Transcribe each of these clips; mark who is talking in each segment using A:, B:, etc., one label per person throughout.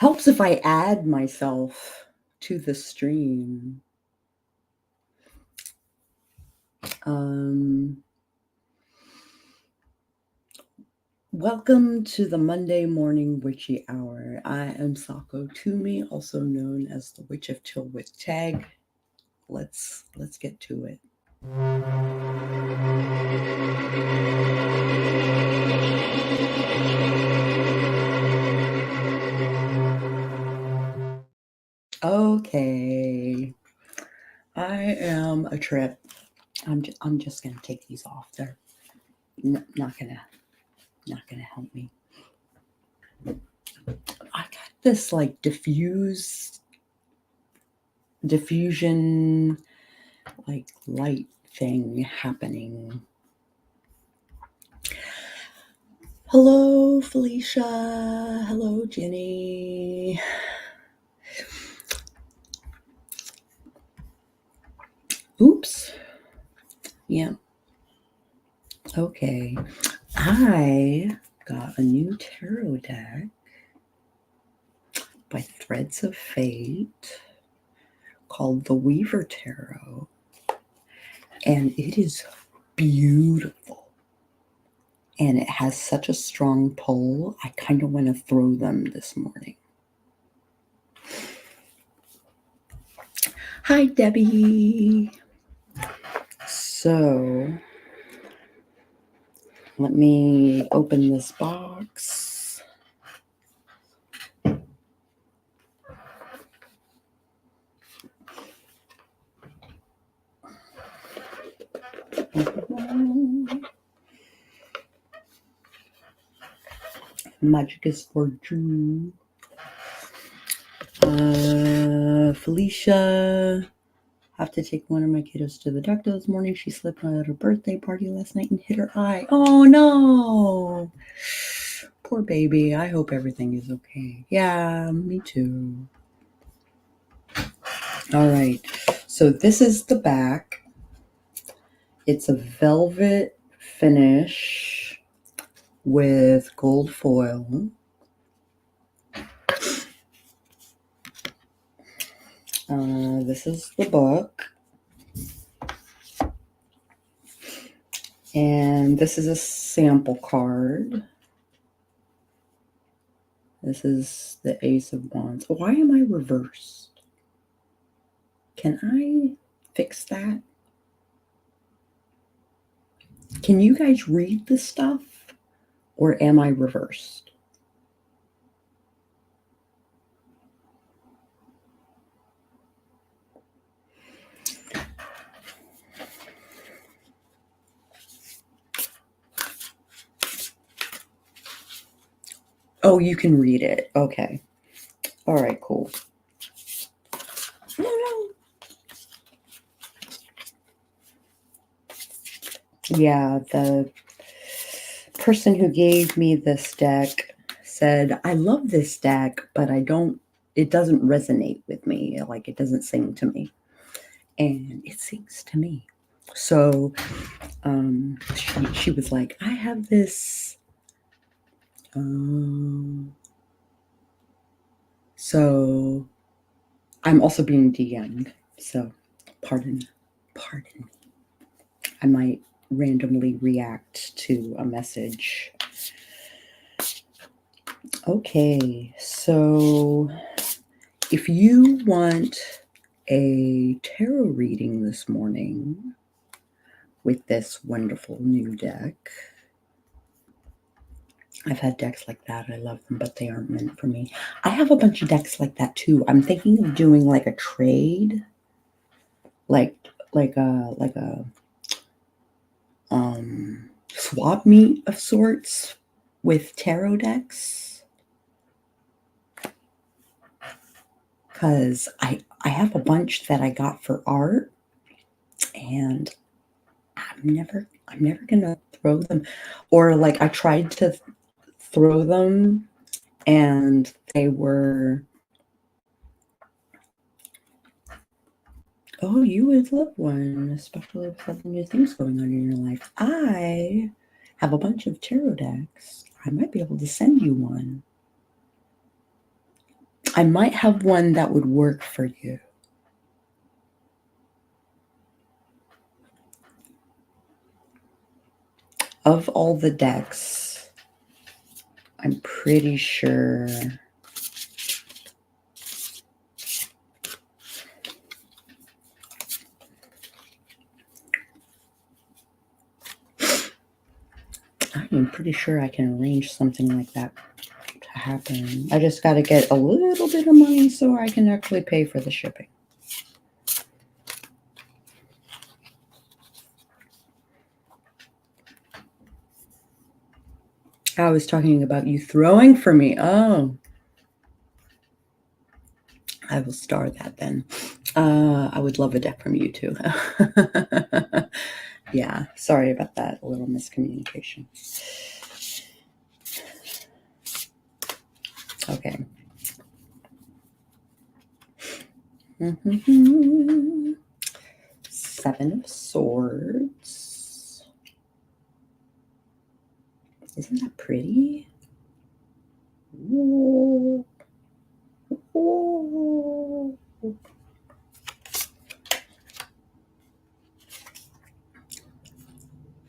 A: Helps if I add myself to the stream. Welcome to the Monday morning witchy hour. I am Sako Tumi, also known as the Witch of Tylwyth Teg. Let's get to it. Okay, I am a trip. I'm just gonna take these off. They're not gonna help me. I got this like diffusion like light thing happening. Hello, Felicia. Hello, Jenny. Oops. Yeah. Okay. I got a new tarot deck by Threads of Fate called the Weaver Tarot. And it is beautiful. And it has such a strong pull. I kind of want to throw them this morning. Hi, Debbie. So, let me open this box. Magic is for you. Felicia, have to take one of my kiddos to the doctor this morning. She slipped at her birthday party last night and hit her eye. Oh no! Poor baby. I hope everything is okay. Yeah, me too. All right. So this is the back. It's a velvet finish with gold foil. This is the book. And this is a sample card. This is the Ace of Wands. Why am I reversed? Can I fix that? Can you guys read the stuff? Or am I reversed? Oh, you can read it. Okay. All right, cool. Oh, no. Yeah, the person who gave me this deck said, I love this deck, but it doesn't resonate with me. Like, it doesn't sing to me. And it sings to me. So she was like, I have this. So I'm also being DM'd. So pardon me. I might randomly react to a message. Okay, so if you want a tarot reading this morning with this wonderful new deck, I've had decks like that. I love them, but they aren't meant for me. I have a bunch of decks like that too. I'm thinking of doing like a trade, like a swap meet of sorts with tarot decks. Because I have a bunch that I got for art, and I'm never gonna throw them. Or like I tried to throw them and they were, oh, you would love one, especially with all the new things going on in your life. I have a bunch of tarot decks. I might be able to send you one. I might have one that would work for you. Of all the decks, I'm pretty sure I can arrange something like that to happen. I just got to get a little bit of money so I can actually pay for the shipping. I was talking about you throwing for me. Oh. I will star that then. I would love a deck from you too. Yeah, sorry about that. A little miscommunication. Okay. Seven of Swords. Isn't that pretty? Whoa. Whoa.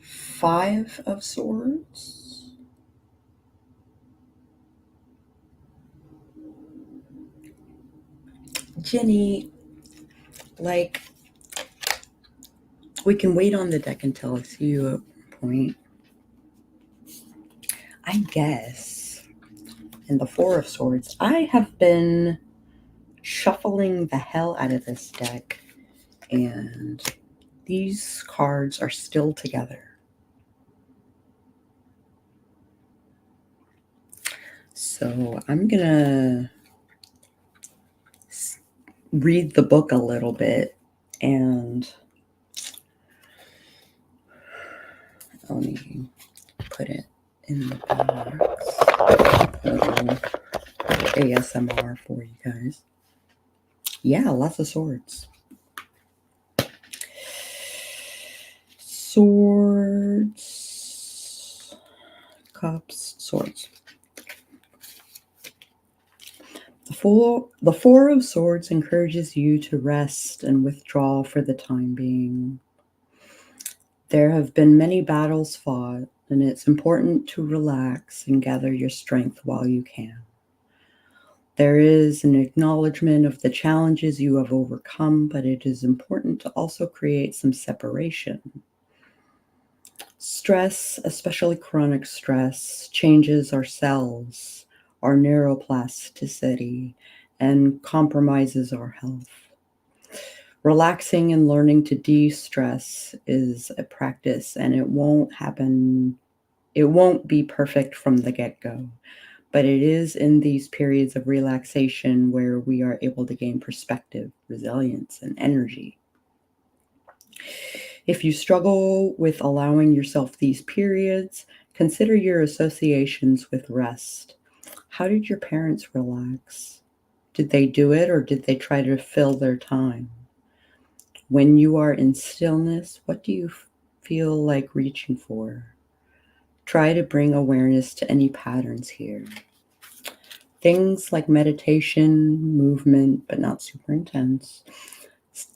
A: Five of Swords. Jenny, like, we can wait on the deck until I see you at point. I guess. And the Four of Swords. I have been shuffling the hell out of this deck, and these cards are still together. So I'm gonna read the book a little bit, and let me put it in the box. A little ASMR for you guys. Yeah, lots of swords. Swords. Cups. Swords. The Four of Swords encourages you to rest and withdraw for the time being. There have been many battles fought, and it's important to relax and gather your strength while you can. There is an acknowledgement of the challenges you have overcome, but it is important to also create some separation. Stress, especially chronic stress, changes our cells, our neuroplasticity, and compromises our health. Relaxing and learning to de-stress is a practice, and it won't be perfect from the get-go. But it is in these periods of relaxation where we are able to gain perspective, resilience, and energy. If you struggle with allowing yourself these periods, consider your associations with rest. How did your parents relax? Did they do it, or did they try to fill their time? When you are in stillness, what do you feel like reaching for? Try to bring awareness to any patterns here. Things like meditation, movement, but not super intense,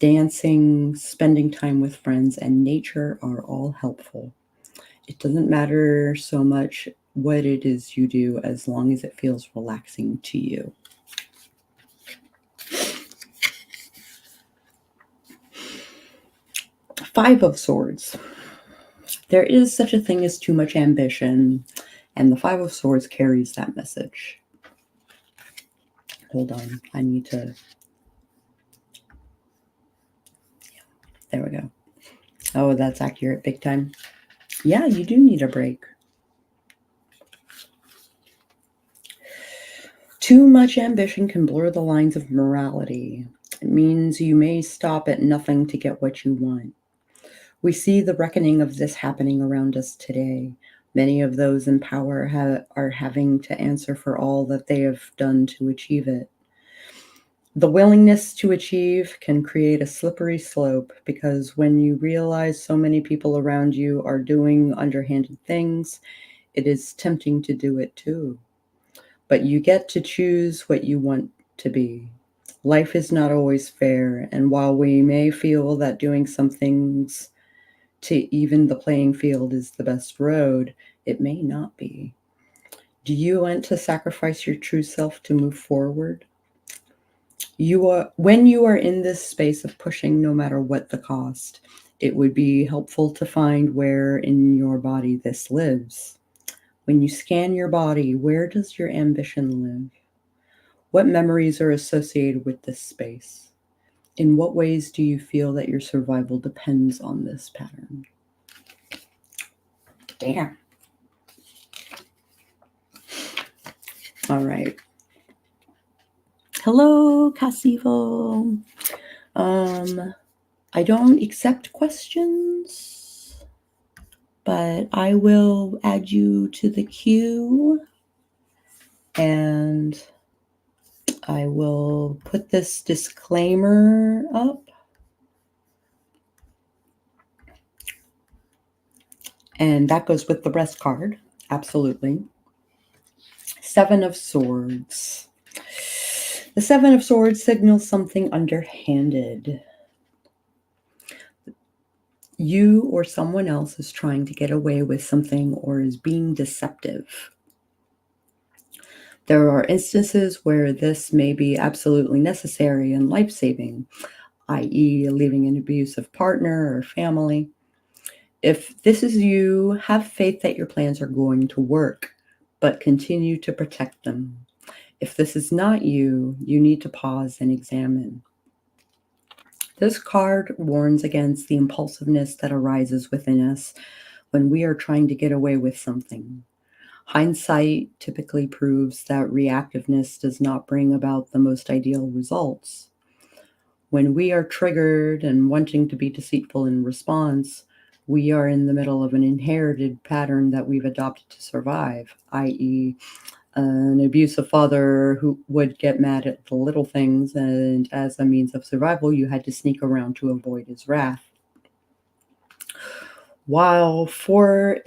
A: dancing, spending time with friends, and nature are all helpful. It doesn't matter so much what it is you do as long as it feels relaxing to you. Five of Swords. There is such a thing as too much ambition, and the Five of Swords carries that message. Hold on, I need to... There we go. Oh, that's accurate, big time. Yeah, you do need a break. Too much ambition can blur the lines of morality. It means you may stop at nothing to get what you want. We see the reckoning of this happening around us today. Many of those in power are having to answer for all that they have done to achieve it. The willingness to achieve can create a slippery slope, because when you realize so many people around you are doing underhanded things, it is tempting to do it too. But you get to choose what you want to be. Life is not always fair, and while we may feel that doing some things to even the playing field is the best road, it may not be. Do you want to sacrifice your true self to move forward? When you are in this space of pushing, no matter what the cost, it would be helpful to find where in your body this lives. When you scan your body, where does your ambition live? What memories are associated with this space? In what ways do you feel that your survival depends on this pattern? Damn. All right. Hello, Casivo. I don't accept questions, but I will add you to the queue, and I will put this disclaimer up. And that goes with the rest card. Absolutely. Seven of Swords. The Seven of Swords signals something underhanded. You or someone else is trying to get away with something or is being deceptive. There are instances where this may be absolutely necessary and life-saving, i.e., leaving an abusive partner or family. If this is you, have faith that your plans are going to work, but continue to protect them. If this is not you, you need to pause and examine. This card warns against the impulsiveness that arises within us when we are trying to get away with something. Hindsight typically proves that reactiveness does not bring about the most ideal results. When we are triggered and wanting to be deceitful in response, we are in the middle of an inherited pattern that we've adopted to survive, i.e., an abusive father who would get mad at the little things, and as a means of survival, you had to sneak around to avoid his wrath. While for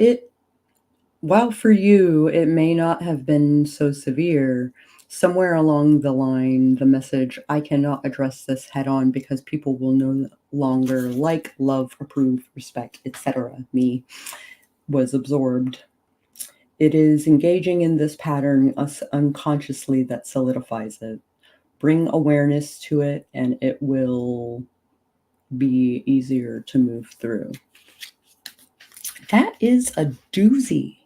A: you, it may not have been so severe, somewhere along the line, the message, I cannot address this head on because people will no longer like, love, approve, respect, etc. me, was absorbed. It is engaging in this pattern unconsciously that solidifies it. Bring awareness to it, and it will be easier to move through. That is a doozy.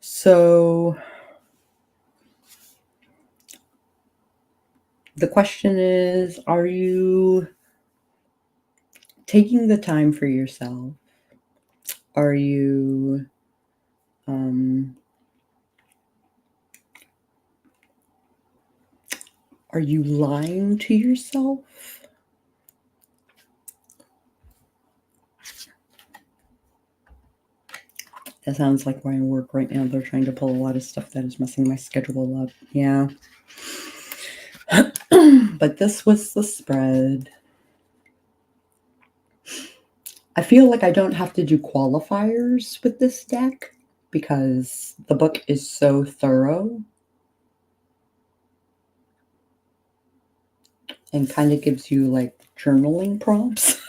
A: So the question is, are you taking the time for yourself? Are you lying to yourself? That sounds like where I work right now. They're trying to pull a lot of stuff that is messing my schedule up. Yeah. But this was the spread. I feel like I don't have to do qualifiers with this deck because the book is so thorough and kind of gives you like journaling prompts.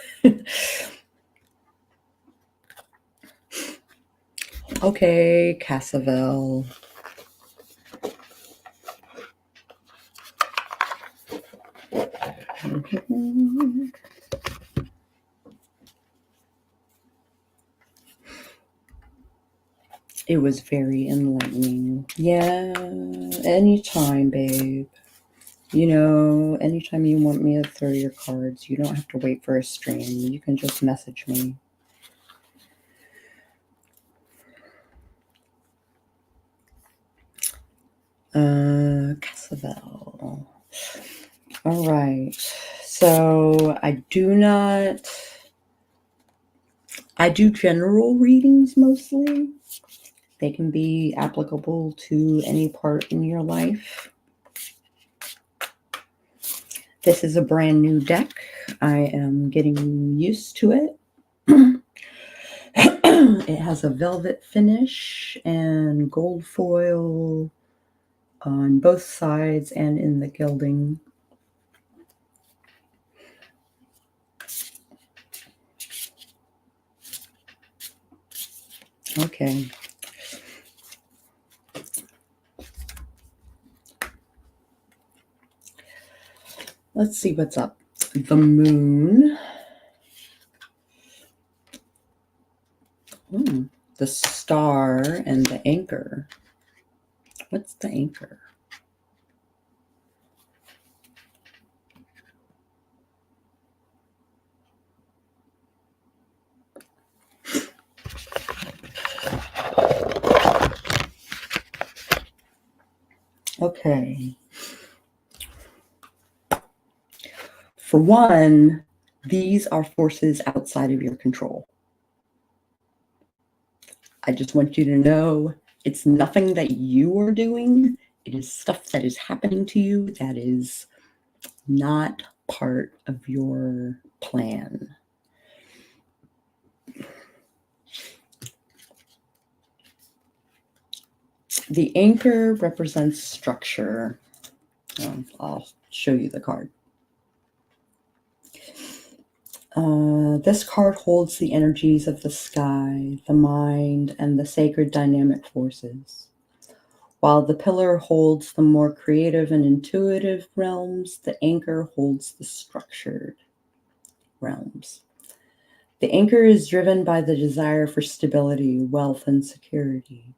A: Okay, Cassavel. It was very enlightening. Yeah, anytime, babe. You know, anytime you want me to throw your cards, you don't have to wait for a stream. You can just message me. Cassavel. All right. So I do general readings mostly. They can be applicable to any part in your life. This is a brand new deck. I am getting used to it. It has a velvet finish and gold foil on both sides and in the gilding. Okay. Let's see what's up. The moon. The star and the anchor. What's the anchor? Okay. For one, these are forces outside of your control. I just want you to know it's nothing that you are doing. It is stuff that is happening to you that is not part of your plan. The anchor represents structure. I'll show you the card. This card holds the energies of the sky, the mind, and the sacred dynamic forces. While the pillar holds the more creative and intuitive realms, the anchor holds the structured realms. The anchor is driven by the desire for stability, wealth, and security.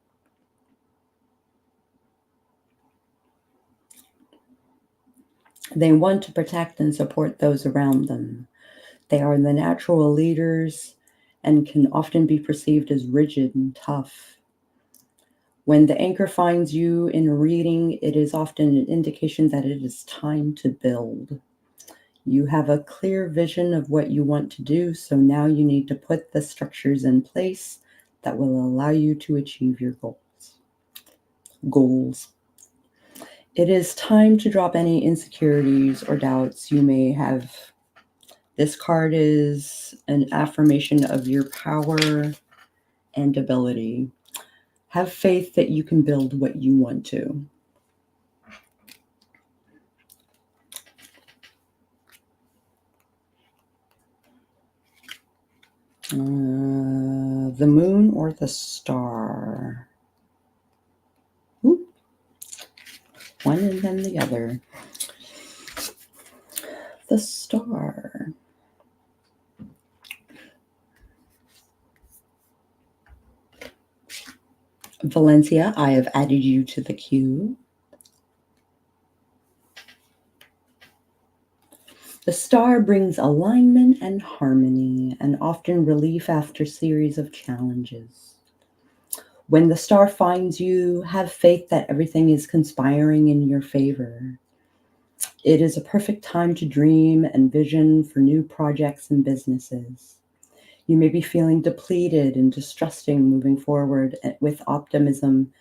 A: They want to protect and support those around them. They are the natural leaders and can often be perceived as rigid and tough. When the anchor finds you in a reading, it is often an indication that it is time to build. You have a clear vision of what you want to do, so now you need to put the structures in place that will allow you to achieve your goals. It is time to drop any insecurities or doubts you may have. This card is an affirmation of your power and ability. Have faith that you can build what you want to. The moon or the star? Ooh. One and then the other. The star. Valencia, I have added you to the queue. The star brings alignment and harmony, and often relief after series of challenges. When the star finds you, have faith that everything is conspiring in your favor. It is a perfect time to dream and vision for new projects and businesses. You may be feeling depleted and distrusting moving forward with optimism,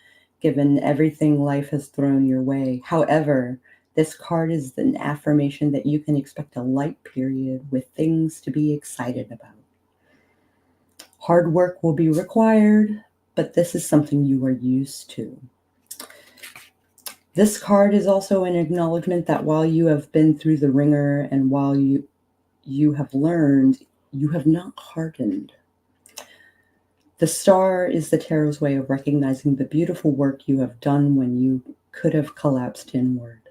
A: given everything life has thrown your way. However, this card is an affirmation that you can expect a light period with things to be excited about. Hard work will be required, but this is something you are used to. This card is also an acknowledgement that while you have been through the ringer and while you have learned, you have not hardened. The star is the tarot's way of recognizing the beautiful work you have done when you could have collapsed inward.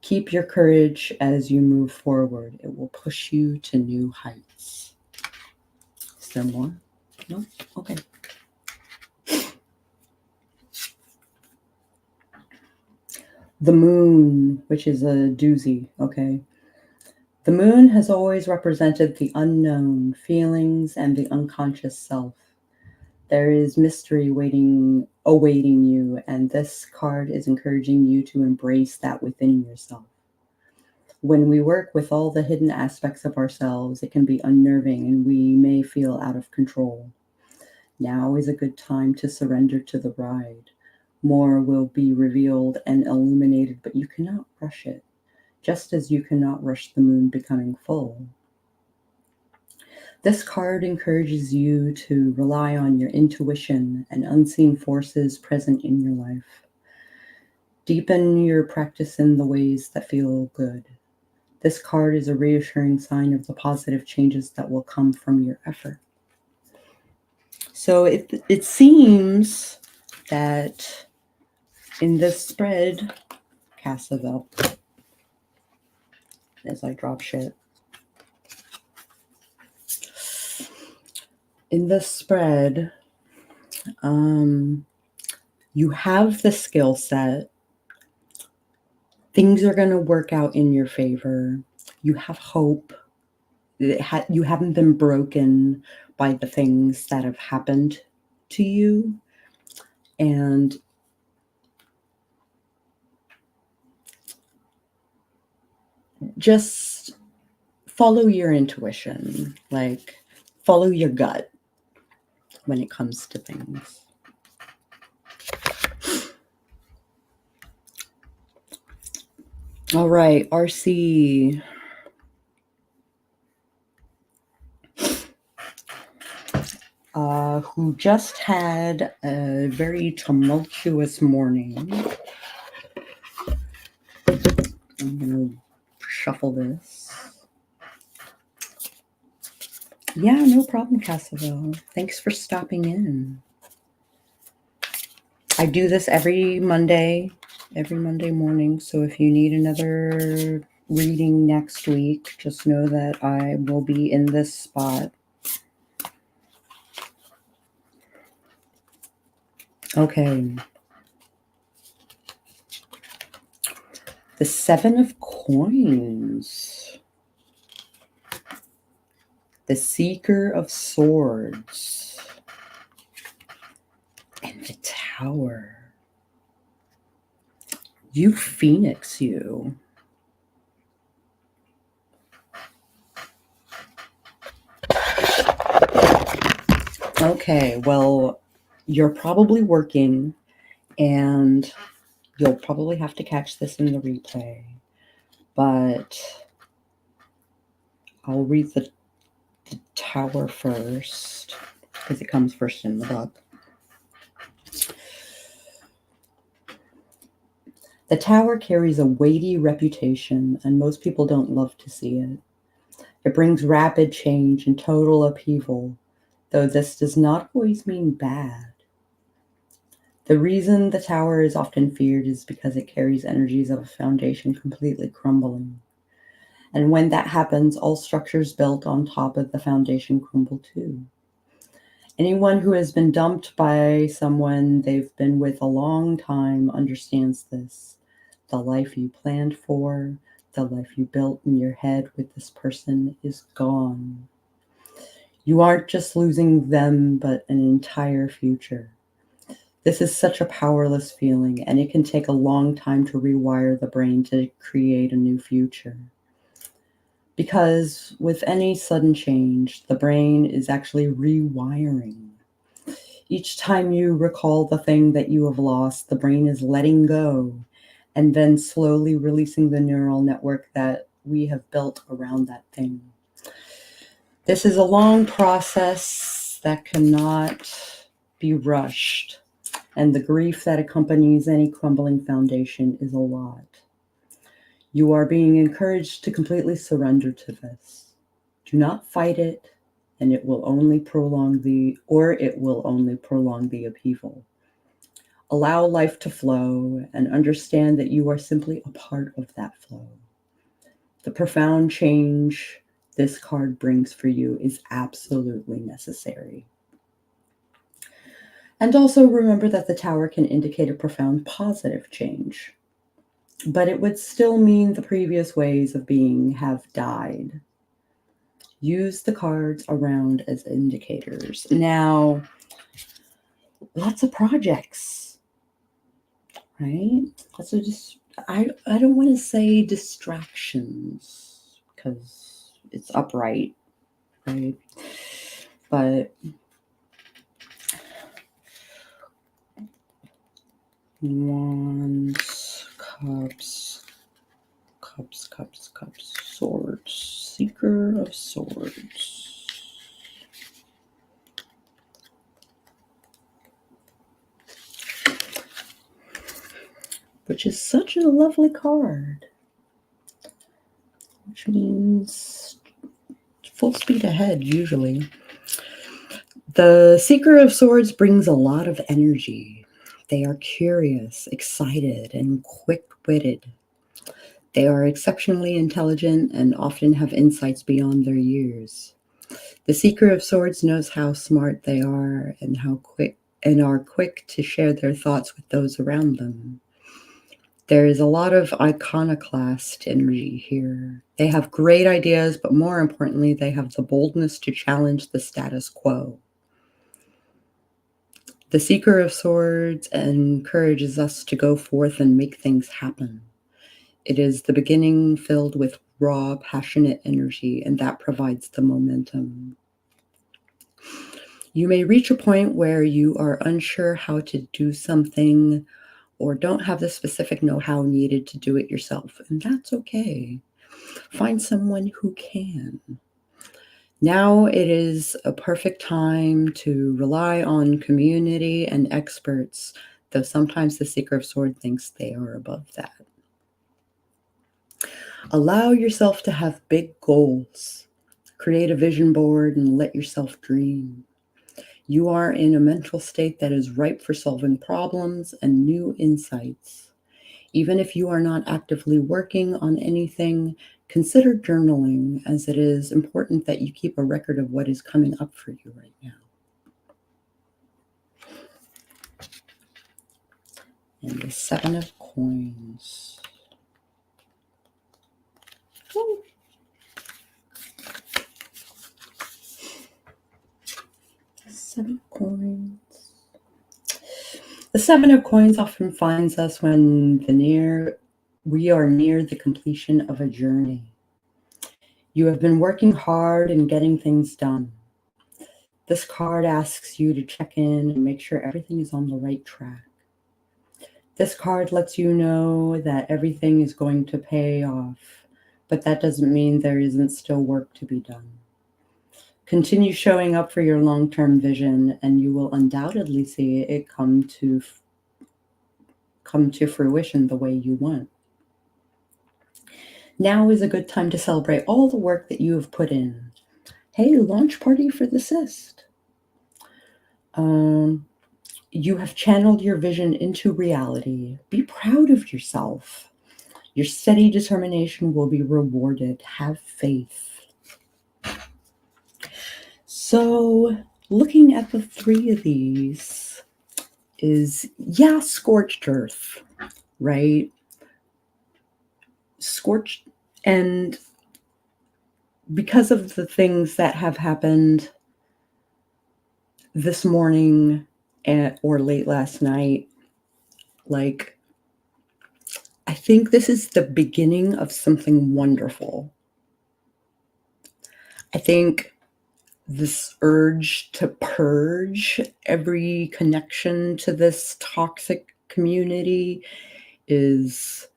A: Keep your courage as you move forward. It will push you to new heights. Is there more? No? Okay. The moon, which is a doozy, okay? The moon has always represented the unknown, feelings, and the unconscious self. There is mystery awaiting you, and this card is encouraging you to embrace that within yourself. When we work with all the hidden aspects of ourselves, it can be unnerving and we may feel out of control. Now is a good time to surrender to the ride. More will be revealed and illuminated, but you cannot rush it, just as you cannot rush the moon becoming full. This card encourages you to rely on your intuition and unseen forces present in your life. Deepen your practice in the ways that feel good. This card is a reassuring sign of the positive changes that will come from your effort. So it seems that in this spread, Cassavel, as I drop shit, in this spread, you have the skill set. Things are going to work out in your favor. You have hope. You haven't been broken by the things that have happened to you. And just follow your intuition, like follow your gut when it comes to things. All right, RC. Who just had a very tumultuous morning. I'm going to shuffle this. Yeah, no problem, Cassavel. Thanks for stopping in. I do this every Monday morning. So if you need another reading next week, just know that I will be in this spot. Okay. The 7 of Coins. The Seeker of Swords. And the Tower. You Phoenix, you. Okay, well, you're probably working, and you'll probably have to catch this in the replay, but I'll read the Tower first, because it comes first in the book. The Tower carries a weighty reputation, and most people don't love to see it. It brings rapid change and total upheaval, though this does not always mean bad. The reason the Tower is often feared is because it carries energies of a foundation completely crumbling. And when that happens, all structures built on top of the foundation crumble too. Anyone who has been dumped by someone they've been with a long time understands this. The life you planned for, the life you built in your head with this person is gone. You aren't just losing them, but an entire future. This is such a powerless feeling, and it can take a long time to rewire the brain to create a new future. Because with any sudden change, the brain is actually rewiring. Each time you recall the thing that you have lost, the brain is letting go and then slowly releasing the neural network that we have built around that thing. This is a long process that cannot be rushed, and the grief that accompanies any crumbling foundation is a lot. You are being encouraged to completely surrender to this. Do not fight it, and it will only prolong the upheaval. Allow life to flow and understand that you are simply a part of that flow. The profound change this card brings for you is absolutely necessary. And also remember that the Tower can indicate a profound positive change, but it would still mean the previous ways of being have died. Use the cards around as indicators. Now, lots of projects, right? So just I don't want to say distractions because it's upright, right? But Wands, cups, swords, Seeker of Swords. which is such a lovely card, which means full speed ahead usually. The Seeker of Swords brings a lot of energy. They are curious, excited, and quick-witted. They are exceptionally intelligent and often have insights beyond their years. The Seeker of Swords knows how smart they are and are quick to share their thoughts with those around them. There is a lot of iconoclast energy here. They have great ideas, but more importantly, they have the boldness to challenge the status quo. The Seeker of Swords encourages us to go forth and make things happen. It is the beginning filled with raw, passionate energy, and that provides the momentum. You may reach a point where you are unsure how to do something or don't have the specific know-how needed to do it yourself, and that's okay. Find someone who can. Now it is a perfect time to rely on community and experts, though sometimes the Seeker of Swords thinks they are above that. Allow yourself to have big goals. Create a vision board and let yourself dream. You are in a mental state that is ripe for solving problems and new insights. Even if you are not actively working on anything, consider journaling, as it is important that you keep a record of what is coming up for you right now. And the Seven of Coins. Ooh. Seven of Coins. The Seven of Coins often finds us when we are near the completion of a journey. You have been working hard and getting things done. This card asks you to check in and make sure everything is on the right track. This card lets you know that everything is going to pay off, but that doesn't mean there isn't still work to be done. Continue showing up for your long-term vision, and you will undoubtedly see it come to fruition the way you want. Now is a good time to celebrate all the work that you have put in. Hey, launch party for the cyst. You have channeled your vision into reality. Be proud of yourself. Your steady determination will be rewarded. Have faith. So, looking at the three of these is, scorched earth, right? Scorched, and because of the things that have happened this morning or late last night, like, I think this is the beginning of something wonderful. I think this urge to purge every connection to this toxic community is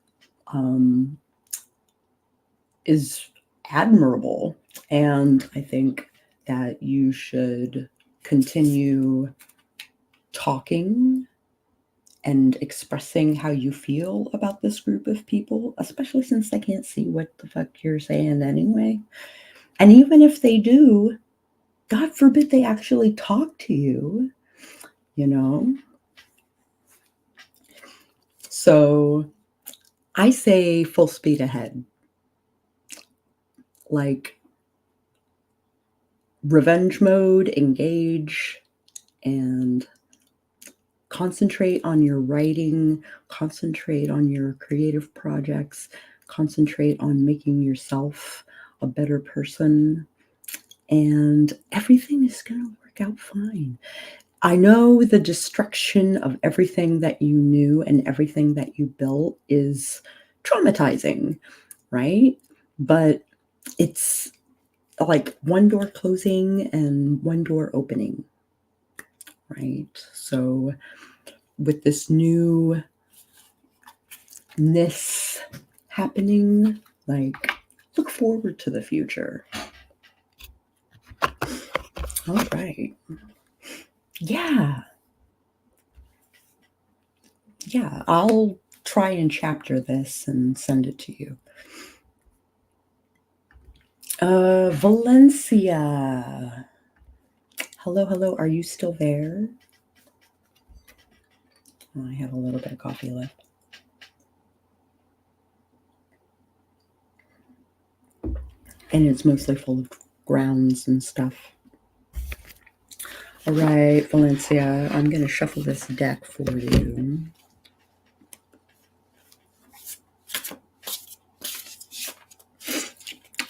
A: admirable. And I think that you should continue talking and expressing how you feel about this group of people, especially since they can't see what the fuck you're saying anyway. And even if they do, God forbid they actually talk to you, you know? So I say full speed ahead. Like, revenge mode, engage, and concentrate on your writing, concentrate on your creative projects, concentrate on making yourself a better person, and everything is going to work out fine. I know the destruction of everything that you knew and everything that you built is traumatizing, right? But it's like one door closing and one door opening, right? So with this newness happening, like, look forward to the future. All right. Yeah, I'll try and chapter this and send it to you. Valencia. Hello. Are you still there? I have a little bit of coffee left. And it's mostly full of grounds and stuff. All right, Valencia, I'm going to shuffle this deck for you.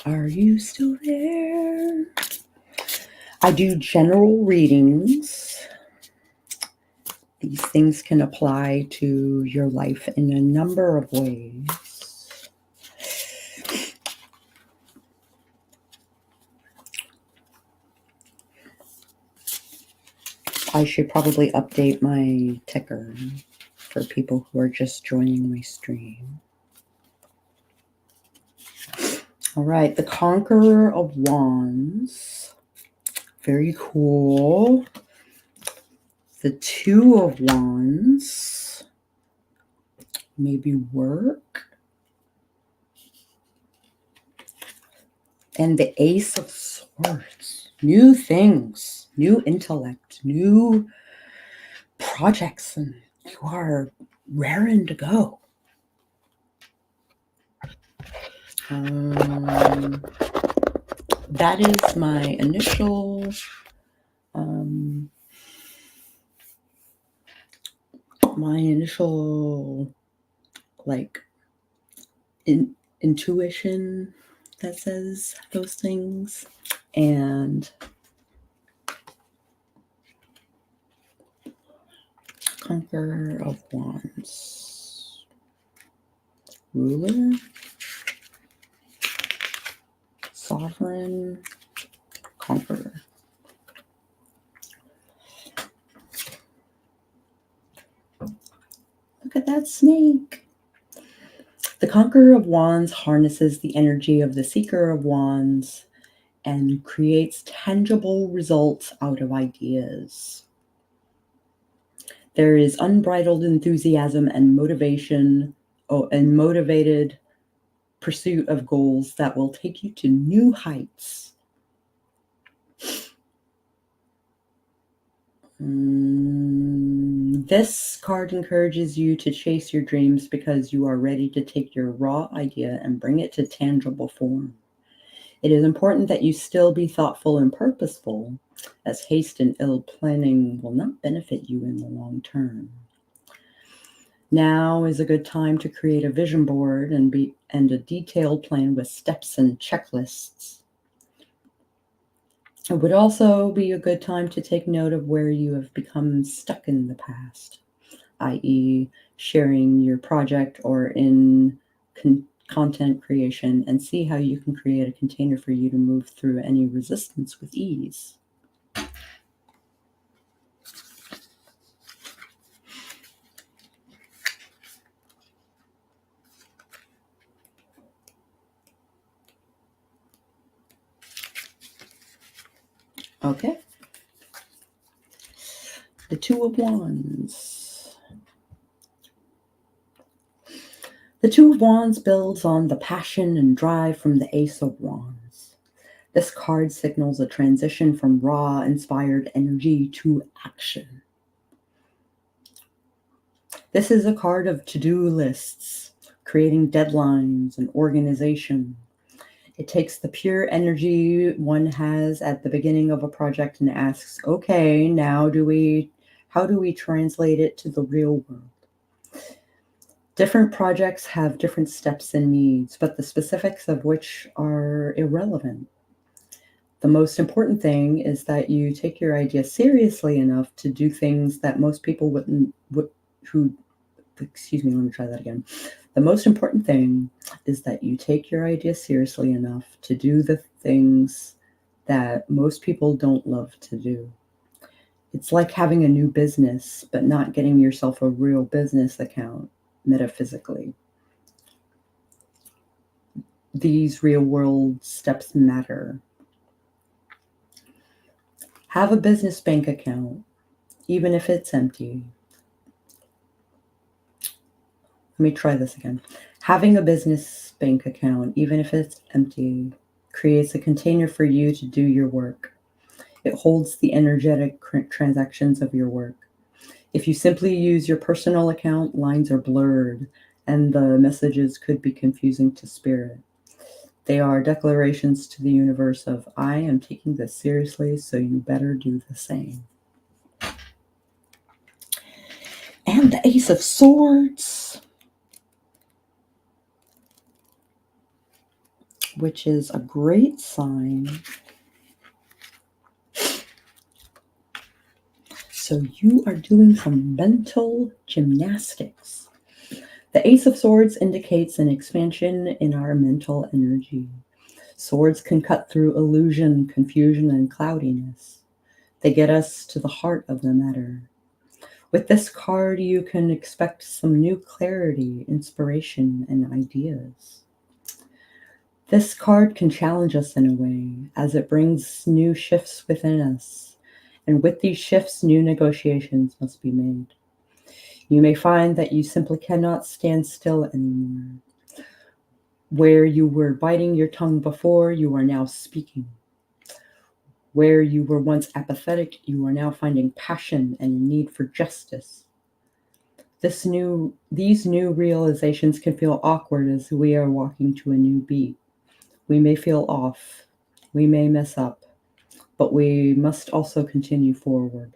A: Are you still there? I do general readings. These things can apply to your life in a number of ways. I should probably update my ticker for people who are just joining my stream. All right, the Conqueror of Wands. Very cool. The Two of Wands. Maybe work. And the Ace of Swords. New things, new intellect, new projects, and you are raring to go. That is my initial like intuition that says those things. And Conqueror of Wands, Ruler, Sovereign, Conqueror. Look at that snake. The Conqueror of Wands harnesses the energy of the Seeker of Wands and creates tangible results out of ideas. There is unbridled enthusiasm and motivation, and motivated pursuit of goals that will take you to new heights. This card encourages you to chase your dreams because you are ready to take your raw idea and bring it to tangible form. It is important that you still be thoughtful and purposeful, as haste and ill planning will not benefit you in the long term. Now is a good time to create a vision board and a detailed plan with steps and checklists. It would also be a good time to take note of where you have become stuck in the past, i.e. sharing your project or in content creation, and see how you can create a container for you to move through any resistance with ease. Okay. The Two of Wands. The Two of Wands builds on the passion and drive from the Ace of Wands. This card signals a transition from raw, inspired energy to action. This is a card of to-do lists, creating deadlines and organization. It takes the pure energy one has at the beginning of a project and asks, okay, now how do we translate it to the real world? Different projects have different steps and needs, but the specifics of which are irrelevant. The most important thing is that you take your idea seriously enough to do things that most people The most important thing is that you take your idea seriously enough to do the things that most people don't love to do. It's like having a new business, but not getting yourself a real business account, metaphysically. These real-world steps matter. Have a business bank account, even if it's empty. Let me try this again. Having a business bank account, even if it's empty, creates a container for you to do your work. It holds the energetic transactions of your work. If you simply use your personal account, lines are blurred and the messages could be confusing to spirit. They are declarations to the universe of, I am taking this seriously, so you better do the same. And the Ace of Swords, which is a great sign. So you are doing some mental gymnastics. The Ace of Swords indicates an expansion in our mental energy. Swords can cut through illusion, confusion, and cloudiness. They get us to the heart of the matter. With this card, you can expect some new clarity, inspiration, and ideas. This card can challenge us in a way, as it brings new shifts within us. And with these shifts, new negotiations must be made. You may find that you simply cannot stand still anymore. Where you were biting your tongue before, you are now speaking. Where you were once apathetic, you are now finding passion and a need for justice. These new realizations can feel awkward as we are walking to a new beat. We may feel off. We may mess up. But we must also continue forward.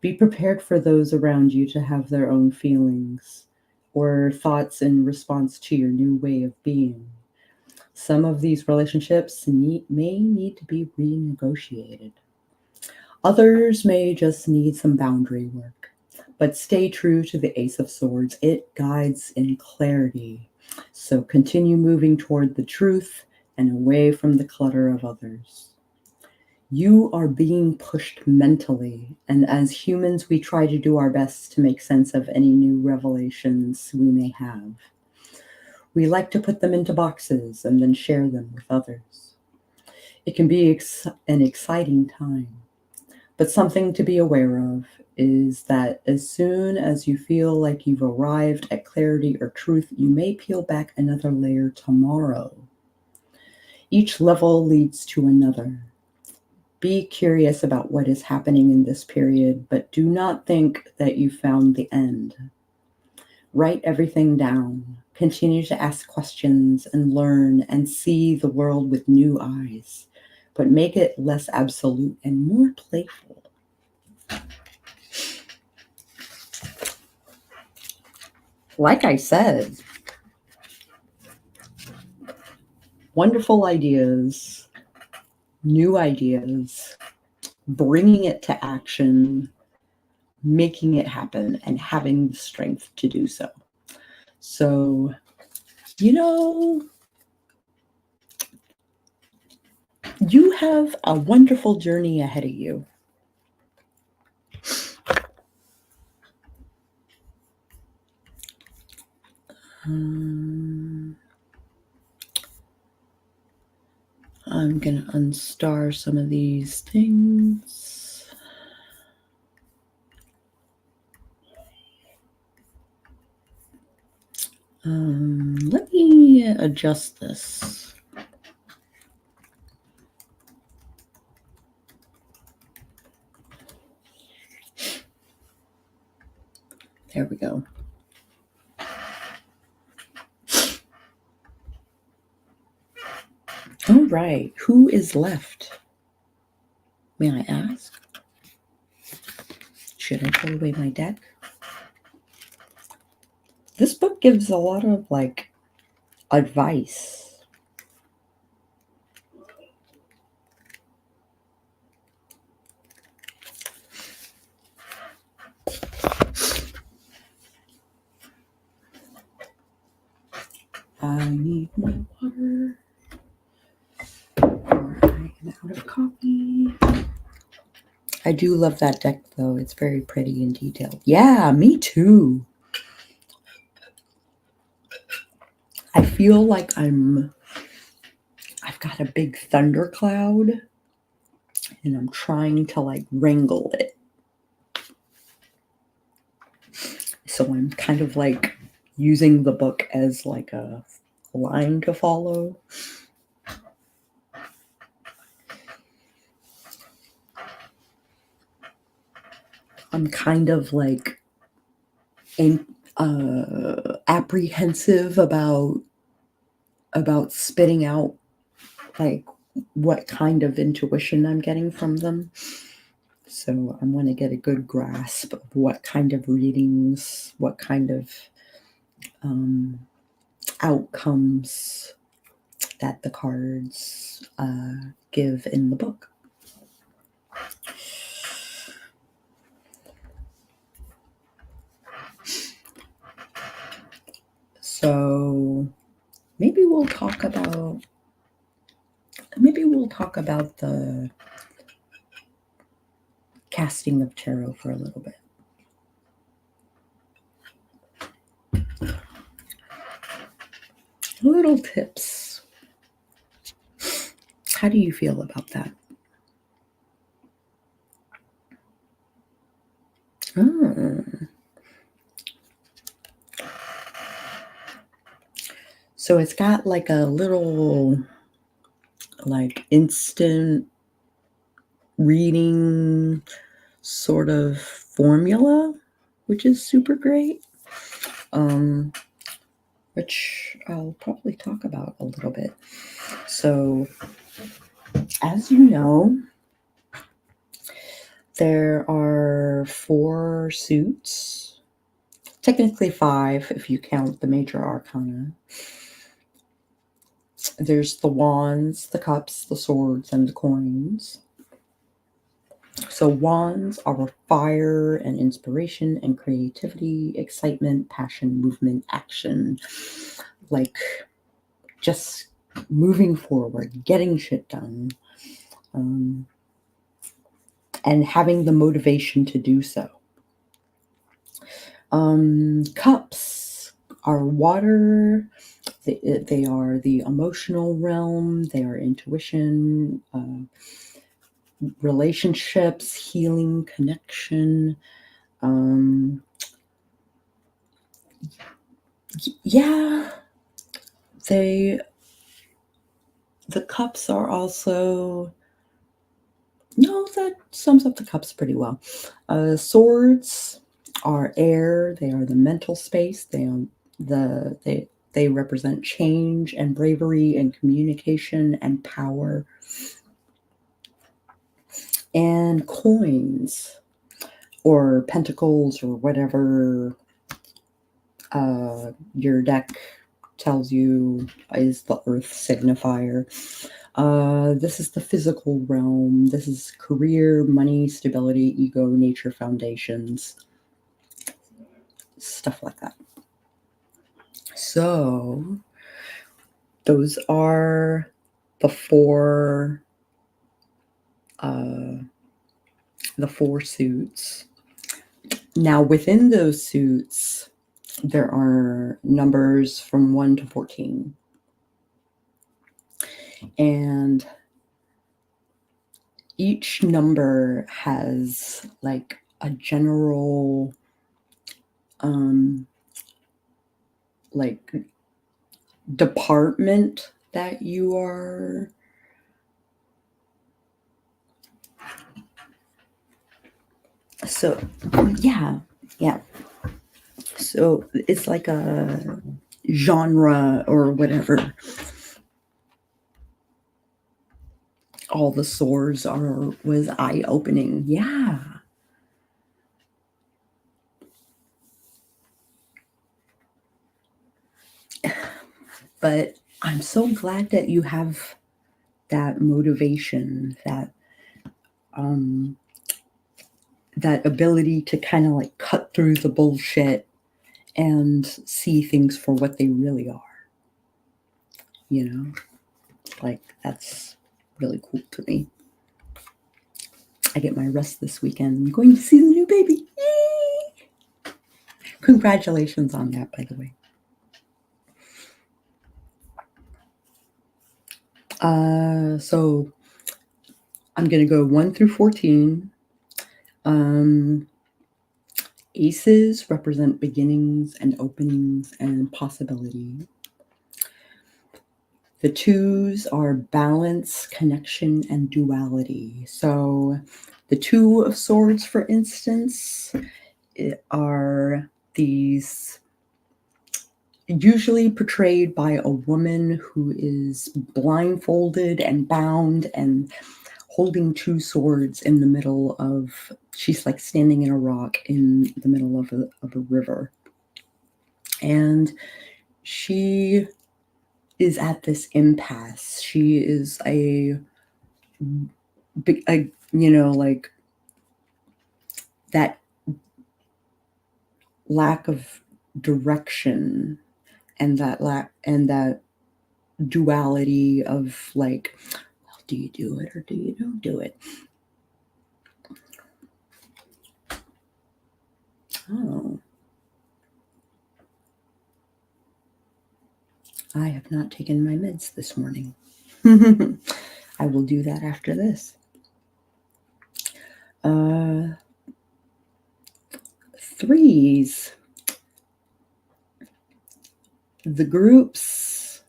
A: Be prepared for those around you to have their own feelings or thoughts in response to your new way of being. Some of these relationships may need to be renegotiated. Others may just need some boundary work. But stay true to the Ace of Swords. It guides in clarity. So continue moving toward the truth and away from the clutter of others. You are being pushed mentally, and as humans, we try to do our best to make sense of any new revelations we may have. We like to put them into boxes and then share them with others. It can be an exciting time, but something to be aware of is that as soon as you feel like you've arrived at clarity or truth, you may peel back another layer tomorrow. Each level leads to another. Be curious about what is happening in this period, but do not think that you found the end. Write everything down. Continue to ask questions and learn and see the world with new eyes, but make it less absolute and more playful. Like I said, wonderful ideas, new ideas, bringing it to action, making it happen, and having the strength to do so. So, you have a wonderful journey ahead of you. I'm going to unstar some of these things. Let me adjust this. There we go. All right, who is left? May I ask? Should I throw away my deck? This book gives a lot of advice. I need my water. Or I am out of coffee. I do love that deck, though. It's very pretty and detailed. Yeah, me too. I feel like I've got a big thundercloud, and I'm trying to wrangle it. So I'm kind of using the book as like a line to follow. I'm kind of like apprehensive about spitting out like what kind of intuition I'm getting from them. So I'm going to get a good grasp of what kind of readings, what kind of outcomes that the cards give in the book. So maybe we'll talk about the casting of tarot for a little bit. Little tips. How do you feel about that? So it's got like a little like instant reading sort of formula, which is super great, which I'll probably talk about a little bit. So as you know, there are 4 suits, technically 5 if you count the major arcana. There's the wands, the cups, the swords, and the coins. So wands are fire and inspiration and creativity, excitement, passion, movement, action. Like just moving forward, getting shit done. And having the motivation to do so. Cups are water. They are the emotional realm. They are intuition, relationships, healing, connection. Yeah, the cups are also... No, that sums up the cups pretty well. Swords are air. They are the mental space. They represent change and bravery and communication and power. And coins or pentacles or whatever your deck tells you is the earth signifier. This is the physical realm. This is career, money, stability, ego, nature, foundations, stuff like that. So those are the 4 suits. Now within those suits, there are numbers from 1 to 14. And each number has like a general like department that you are so yeah so it's like a genre or whatever. All the swords was eye-opening. Yeah. But I'm so glad that you have that motivation, that ability to kind of like cut through the bullshit and see things for what they really are. You know, like that's really cool to me. I get my rest this weekend. I'm going to see the new baby. Yay! Congratulations on that, by the way. So I'm going to go 1 through 14. Aces represent beginnings and openings and possibility. The twos are balance, connection, and duality. So the Two of Swords, for instance, are these usually portrayed by a woman who is blindfolded and bound and holding two swords in the middle of, she's like standing in a rock in the middle of a river. And she is at this impasse. She is like that lack of direction and that duality of like, well, do you do it or do you don't do it? Oh, I have not taken my meds this morning. I will do that after this. Threes. The groups,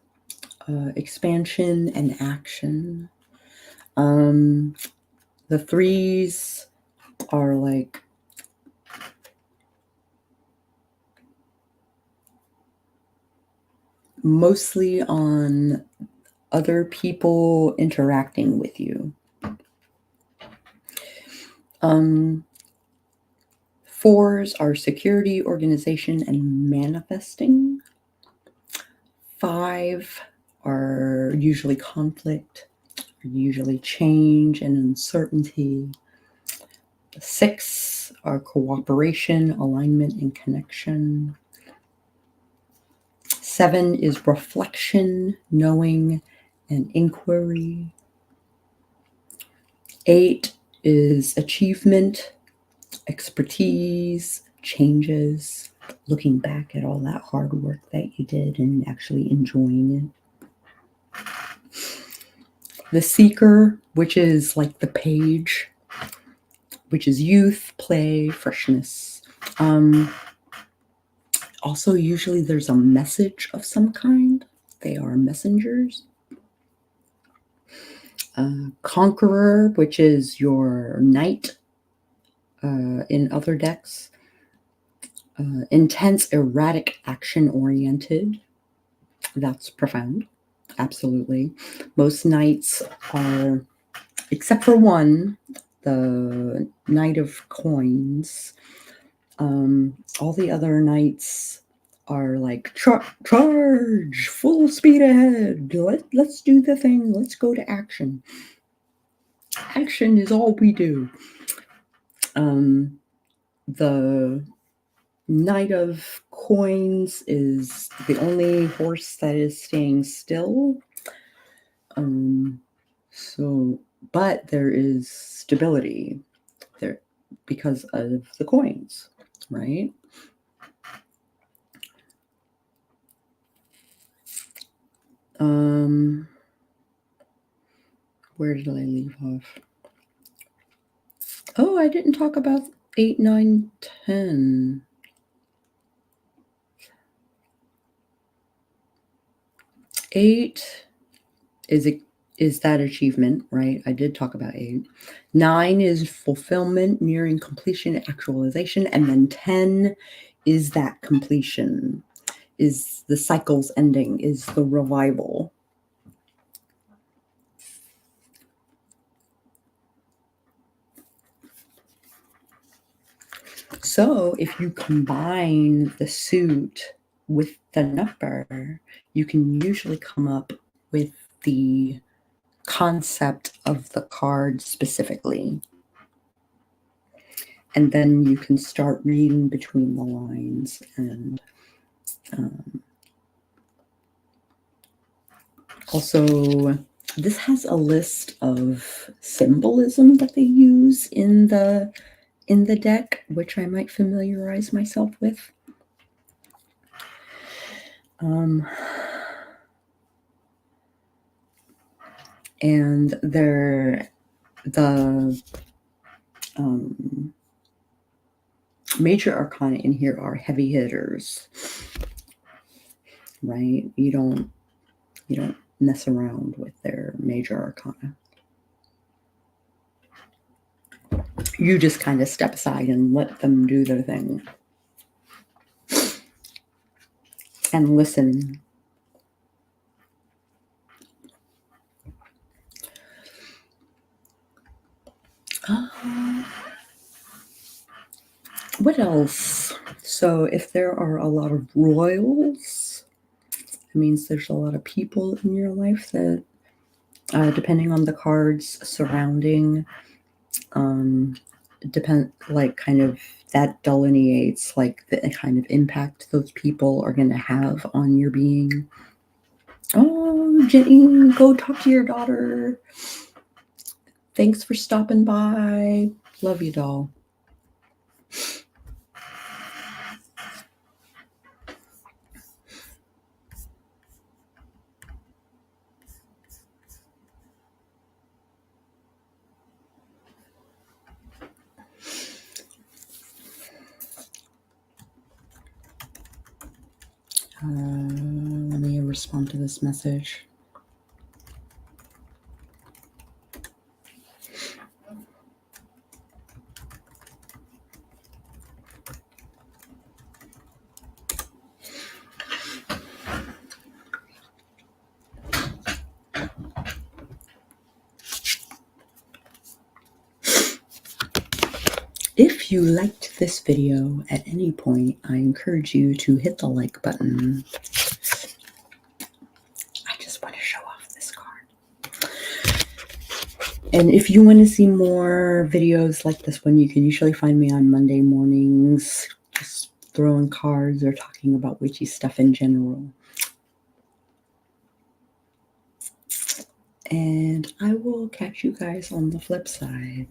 A: expansion and action. The threes are like mostly on other people interacting with you. Fours are security, organization, and manifesting. Five are usually conflict, usually change and uncertainty. Six are cooperation, alignment, and connection. Seven is reflection, knowing, and inquiry. Eight is achievement, expertise, changes, looking back at all that hard work that you did and actually enjoying it. The seeker, which is like the page, which is youth, play, freshness. Also, usually there's a message of some kind. They are messengers. Conqueror, which is your knight in other decks. Intense, erratic, action-oriented. That's profound. Absolutely. Most knights are, except for one, the Knight of Coins. All the other knights are like, charge, full speed ahead. Let's do the thing. Let's go to action. Action is all we do. The Knight of Coins is the only horse that is staying still. But there is stability there because of the coins, right? Where did I leave off? Oh, I didn't talk about 8, 9, 10. 8 is that achievement, right? I did talk about 8. 9 is fulfillment, nearing completion, actualization. And then 10 is that completion, is the cycle's ending, is the revival. So if you combine the suit with the number, you can usually come up with the concept of the card specifically. And then you can start reading between the lines. And also, this has a list of symbolism that they use in the deck, which I might familiarize myself with. And major arcana in here are heavy hitters, right? You don't mess around with their major arcana. You just kind of step aside and let them do their thing. And listen. What else? So if there are a lot of royals, it means there's a lot of people in your life that, depending on the cards surrounding, kind of that delineates like the kind of impact those people are going to have on your being. Oh, Jenny, go talk to your daughter. Thanks for stopping by. Love you, doll. Let me respond to this message. If you liked this video at any point, I encourage you to hit the like button. I just want to show off this card. And if you want to see more videos like this one, you can usually find me on Monday mornings, just throwing cards or talking about witchy stuff in general. And I will catch you guys on the flip side.